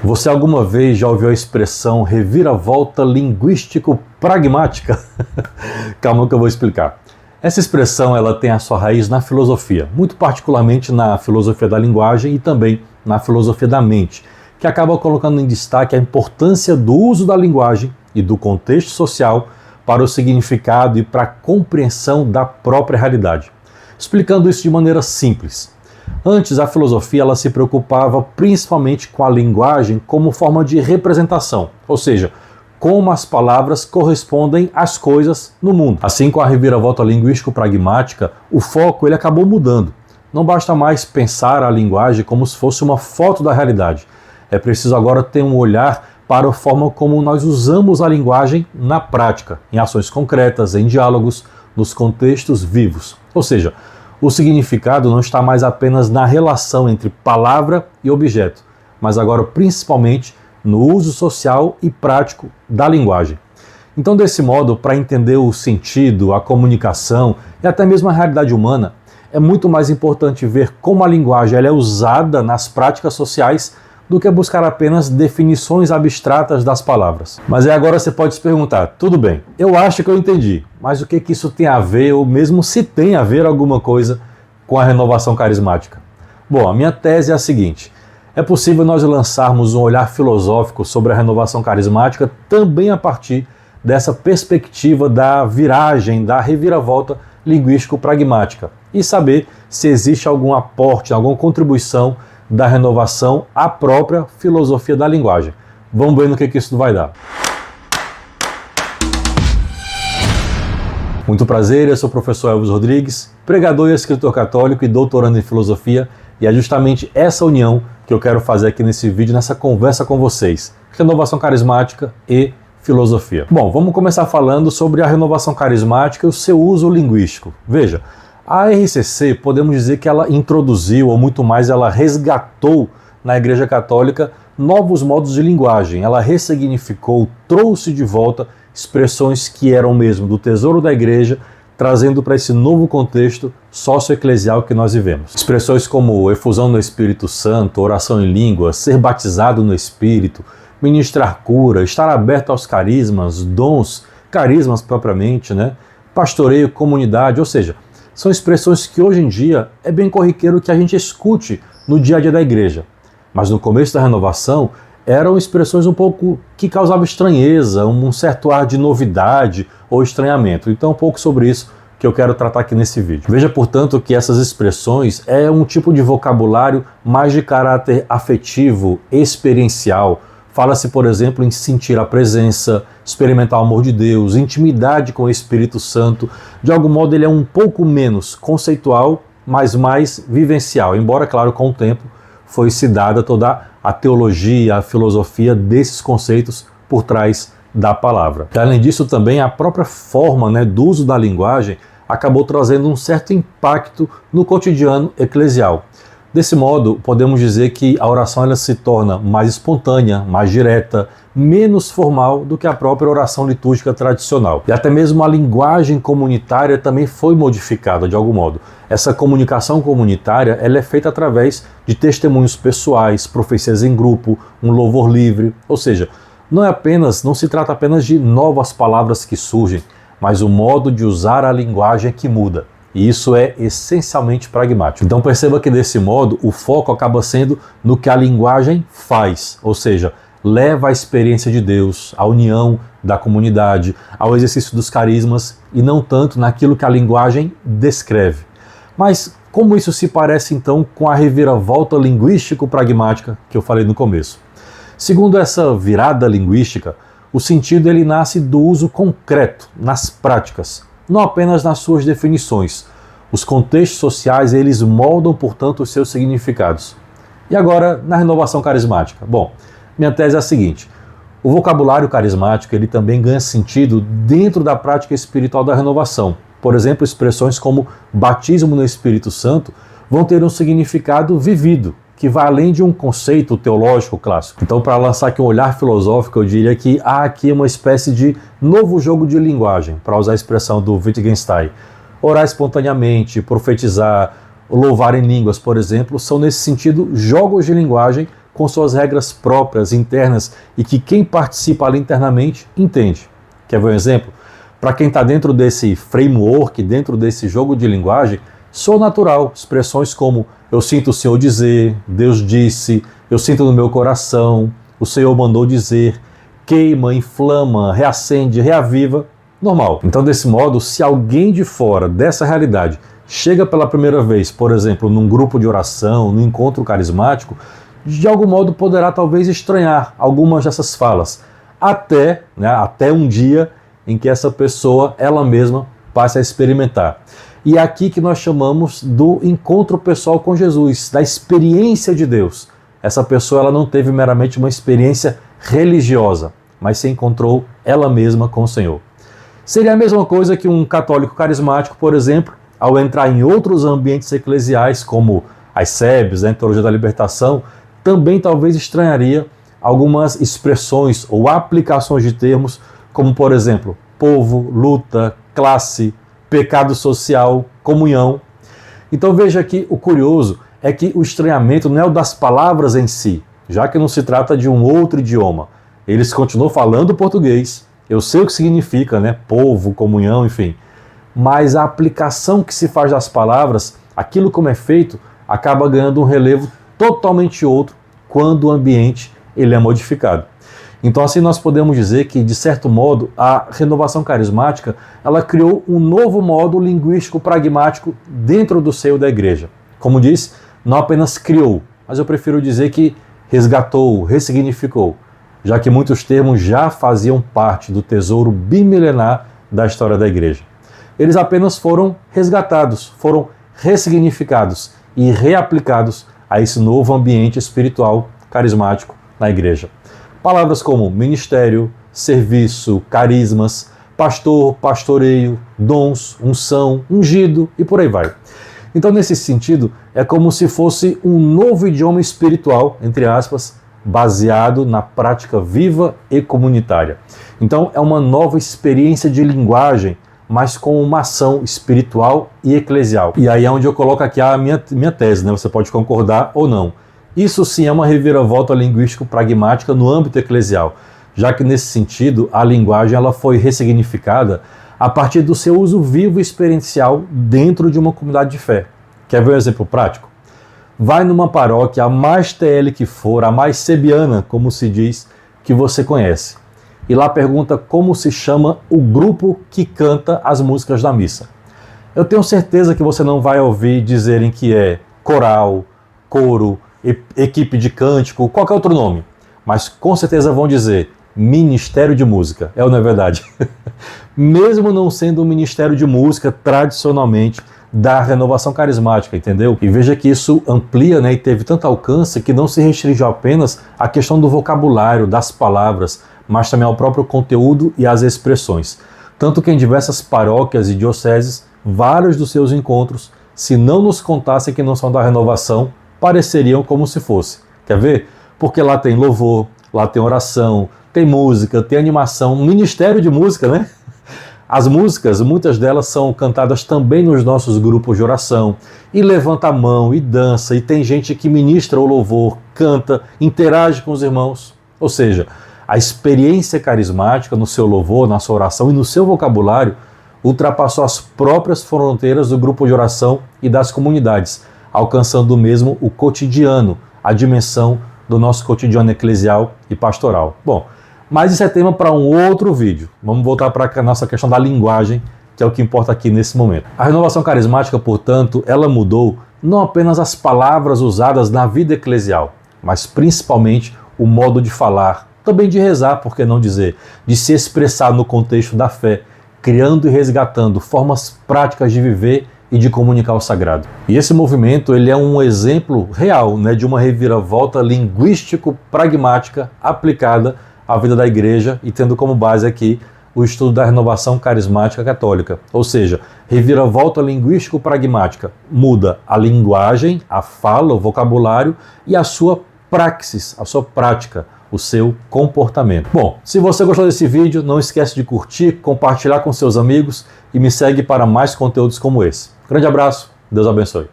Você alguma vez já ouviu a expressão reviravolta linguístico-pragmática? Calma que eu vou explicar. Essa expressão ela tem a sua raiz na filosofia, muito particularmente na filosofia da linguagem e também na filosofia da mente, que acaba colocando em destaque a importância do uso da linguagem e do contexto social para o significado e para a compreensão da própria realidade. Explicando isso de maneira simples. Antes, a filosofia ela se preocupava principalmente com a linguagem como forma de representação, ou seja, como as palavras correspondem às coisas no mundo. Assim, com a reviravolta linguístico-pragmática, o foco ele acabou mudando. Não basta mais pensar a linguagem como se fosse uma foto da realidade. É preciso agora ter um olhar para a forma como nós usamos a linguagem na prática, em ações concretas, em diálogos, nos contextos vivos. Ou seja, o significado não está mais apenas na relação entre palavra e objeto, mas agora principalmente no uso social e prático da linguagem. Então, desse modo, para entender o sentido, a comunicação e até mesmo a realidade humana, é muito mais importante ver como a linguagem ela é usada nas práticas sociais do que buscar apenas definições abstratas das palavras. Mas aí agora você pode se perguntar, tudo bem, eu acho que eu entendi, mas o que isso tem a ver, ou mesmo se tem a ver alguma coisa com a renovação carismática? Bom, a minha tese é a seguinte, é possível nós lançarmos um olhar filosófico sobre a renovação carismática também a partir dessa perspectiva da viragem, da reviravolta linguístico-pragmática e saber se existe algum aporte, alguma contribuição da renovação à própria filosofia da linguagem. Vamos ver no que isso vai dar. Muito prazer, eu sou o professor Elvis Rodrigues, pregador e escritor católico e doutorando em filosofia, e é justamente essa união que eu quero fazer aqui nesse vídeo, nessa conversa com vocês. Renovação carismática e filosofia. Bom, vamos começar falando sobre a renovação carismática e o seu uso linguístico. Veja, a RCC, podemos dizer que ela introduziu, ou muito mais, ela resgatou na Igreja Católica novos modos de linguagem. Ela ressignificou, trouxe de volta expressões que eram mesmo do tesouro da Igreja, trazendo para esse novo contexto socioeclesial que nós vivemos. Expressões como efusão no Espírito Santo, oração em línguas, ser batizado no Espírito, ministrar cura, estar aberto aos carismas, dons, carismas propriamente, pastoreio, comunidade, ou seja, são expressões que hoje em dia é bem corriqueiro que a gente escute no dia a dia da igreja. Mas no começo da renovação eram expressões um pouco que causavam estranheza, um certo ar de novidade ou estranhamento. Então, um pouco sobre isso que eu quero tratar aqui nesse vídeo. Veja, portanto, que essas expressões é um tipo de vocabulário mais de caráter afetivo, experiencial. Fala-se, por exemplo, em sentir a presença, experimentar o amor de Deus, intimidade com o Espírito Santo. De algum modo, ele é um pouco menos conceitual, mas mais vivencial. Embora, claro, com o tempo foi-se dada toda a teologia, a filosofia desses conceitos por trás da palavra. Além disso, também a própria forma do uso da linguagem acabou trazendo um certo impacto no cotidiano eclesial. Desse modo, podemos dizer que a oração ela se torna mais espontânea, mais direta, menos formal do que a própria oração litúrgica tradicional. E até mesmo a linguagem comunitária também foi modificada de algum modo. Essa comunicação comunitária ela é feita através de testemunhos pessoais, profecias em grupo, um louvor livre, ou seja, não se trata apenas de novas palavras que surgem, mas o modo de usar a linguagem que muda. E isso é essencialmente pragmático. Então perceba que desse modo o foco acaba sendo no que a linguagem faz, ou seja, leva à experiência de Deus, à união da comunidade, ao exercício dos carismas e não tanto naquilo que a linguagem descreve. Mas como isso se parece então com a reviravolta linguístico-pragmática que eu falei no começo? Segundo essa virada linguística, o sentido ele nasce do uso concreto, nas práticas, não apenas nas suas definições. Os contextos sociais, eles moldam, portanto, os seus significados. E agora, na renovação carismática? Bom, minha tese é a seguinte, o vocabulário carismático, ele também ganha sentido dentro da prática espiritual da renovação. Por exemplo, expressões como batismo no Espírito Santo vão ter um significado vivido, que vai além de um conceito teológico clássico. Então, para lançar aqui um olhar filosófico, eu diria que há aqui uma espécie de novo jogo de linguagem, para usar a expressão do Wittgenstein. Orar espontaneamente, profetizar, louvar em línguas, por exemplo, são nesse sentido jogos de linguagem com suas regras próprias, internas, e que quem participa ali internamente entende. Quer ver um exemplo? Para quem está dentro desse framework, dentro desse jogo de linguagem, soa natural expressões como eu sinto o Senhor dizer, Deus disse, eu sinto no meu coração, o Senhor mandou dizer, queima, inflama, reacende, reaviva, normal. Então, desse modo, se alguém de fora dessa realidade chega pela primeira vez, por exemplo, num grupo de oração, num encontro carismático, de algum modo poderá talvez estranhar algumas dessas falas, até um dia em que essa pessoa, ela mesma, passe a experimentar. E é aqui que nós chamamos do encontro pessoal com Jesus, da experiência de Deus. Essa pessoa, ela não teve meramente uma experiência religiosa, mas se encontrou ela mesma com o Senhor. Seria a mesma coisa que um católico carismático, por exemplo, ao entrar em outros ambientes eclesiais, como as SEBs, a Teologia da Libertação, também talvez estranharia algumas expressões ou aplicações de termos, como, por exemplo, povo, luta, classe, pecado social, comunhão. Então veja que o curioso é que o estranhamento não é o das palavras em si, já que não se trata de um outro idioma. Eles continuam falando português, eu sei o que significa, né? Povo, comunhão, enfim. Mas a aplicação que se faz das palavras, aquilo como é feito, acaba ganhando um relevo totalmente outro quando o ambiente ele é modificado. Então assim nós podemos dizer que, de certo modo, a renovação carismática ela criou um novo modo linguístico pragmático dentro do seio da igreja. Como disse, não apenas criou, mas eu prefiro dizer que resgatou, ressignificou, já que muitos termos já faziam parte do tesouro bimilenar da história da igreja. Eles apenas foram resgatados, foram ressignificados e reaplicados a esse novo ambiente espiritual carismático na igreja. Palavras como ministério, serviço, carismas, pastor, pastoreio, dons, unção, ungido e por aí vai. Então, nesse sentido, é como se fosse um novo idioma espiritual, entre aspas, baseado na prática viva e comunitária. Então, é uma nova experiência de linguagem, mas com uma ação espiritual e eclesial. E aí é onde eu coloco aqui a minha tese, né? Você pode concordar ou não. Isso sim é uma reviravolta linguístico-pragmática no âmbito eclesial, já que nesse sentido a linguagem ela foi ressignificada a partir do seu uso vivo e experiencial dentro de uma comunidade de fé. Quer ver um exemplo prático? Vai numa paróquia, a mais TL que for, a mais sebiana, como se diz, que você conhece. E lá pergunta como se chama o grupo que canta as músicas da missa. Eu tenho certeza que você não vai ouvir dizerem que é coral, coro, equipe de cântico, qualquer outro nome. Mas com certeza vão dizer Ministério de Música. É ou não é verdade? Mesmo não sendo um ministério de música tradicionalmente da renovação carismática, entendeu? E veja que isso amplia, né, e teve tanto alcance que não se restringiu apenas à questão do vocabulário, das palavras, mas também ao próprio conteúdo e às expressões. Tanto que em diversas paróquias e dioceses, vários dos seus encontros, se não nos contassem que não são da renovação, pareceriam como se fosse. Quer ver? Porque lá tem louvor, lá tem oração, tem música, tem animação, um ministério de música, né? As músicas, muitas delas são cantadas também nos nossos grupos de oração, e levanta a mão, e dança, e tem gente que ministra o louvor, canta, interage com os irmãos. Ou seja, a experiência carismática no seu louvor, na sua oração e no seu vocabulário ultrapassou as próprias fronteiras do grupo de oração e das comunidades, alcançando mesmo o cotidiano, a dimensão do nosso cotidiano eclesial e pastoral. Bom, mas isso é tema para um outro vídeo. Vamos voltar para a nossa questão da linguagem, que é o que importa aqui nesse momento. A renovação carismática, portanto, ela mudou não apenas as palavras usadas na vida eclesial, mas principalmente o modo de falar, também de rezar, por que não dizer, de se expressar no contexto da fé, criando e resgatando formas práticas de viver e de comunicar o sagrado. E esse movimento ele é um exemplo real, né, de uma reviravolta linguístico-pragmática aplicada à vida da igreja e tendo como base aqui o estudo da renovação carismática católica. Ou seja, reviravolta linguístico-pragmática muda a linguagem, a fala, o vocabulário e a sua praxis, a sua prática, o seu comportamento. Bom, se você gostou desse vídeo, não esquece de curtir, compartilhar com seus amigos e me segue para mais conteúdos como esse. Grande abraço, Deus abençoe.